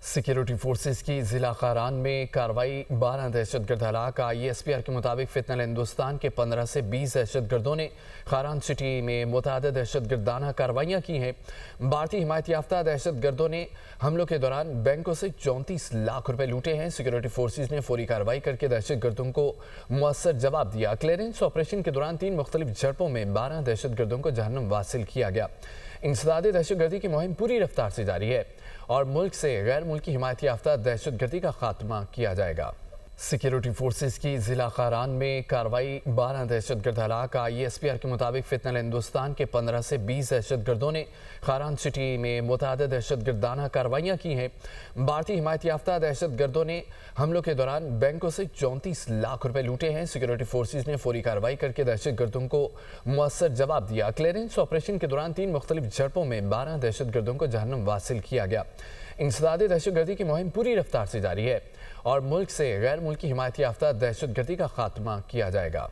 Security forces की ज़िला खारान में कार्रवाई 12 दहशतगर्द हलाक। ISPR के मुताबिक फितनल हिंदुस्तान के 15 से 20 दहशतगर्दों ने खारान सिटी में मुतअद्दिद दहशतगर्दाना कार्रवाइयाँ की हैं। भारतीय हिमायत याफ्ता दहशतगर्दों ने हमलों के दौरान बैंकों से 34 लाख रुपए लूटे हैं। सिक्योरिटी फोर्सेस ने फौरी कार्रवाई करके दहशतगर्दों को मुअस्सर जवाब दिया। क्लियरेंस ऑपरेशन के दौरान 3 मुख्तलिफ झड़पों में 12 दहशतगर्दों को जहन्नुम वासिल किया गया। इंसदादी दहशतगर्दी की मुहिम पूरी रफ्तार से जारी है और मुल्क से गैर मुल्की हिमायत याफ्ता दहशतगर्दी का खात्मा किया जाएगा। सिक्योरिटी फोर्सेस की ज़िला खारान में कार्रवाई 12 दहशतगर्द हलाक। ISPR के मुताबिक फितनल हिंदुस्तान के 15 से 20 दहशतगर्दों ने खारान सिटी में मुतअद्दिद दहशतगर्दाना कार्रवाइयाँ की हैं। भारतीय हिमायत याफ्ता दहशतगर्दों ने हमलों के दौरान बैंकों से 34 लाख रुपए लूटे हैं। सिक्योरिटी फोर्सेस ने फौरी कार्रवाई करके दहशतगर्दों को मुअस्सर जवाब दिया। क्लियरेंस ऑपरेशन के दौरान 3 मुख्तलिफ झड़पों में 12 दहशतगर्दों को जहन्नुम वासिल किया गया। इंसदादी दहशतगर्दी की मुहिम पूरी रफ्तार से जारी है और मुल्क से गैर मुल्की हिमायत याफ्ता दहशतगर्दी का खात्मा किया जाएगा।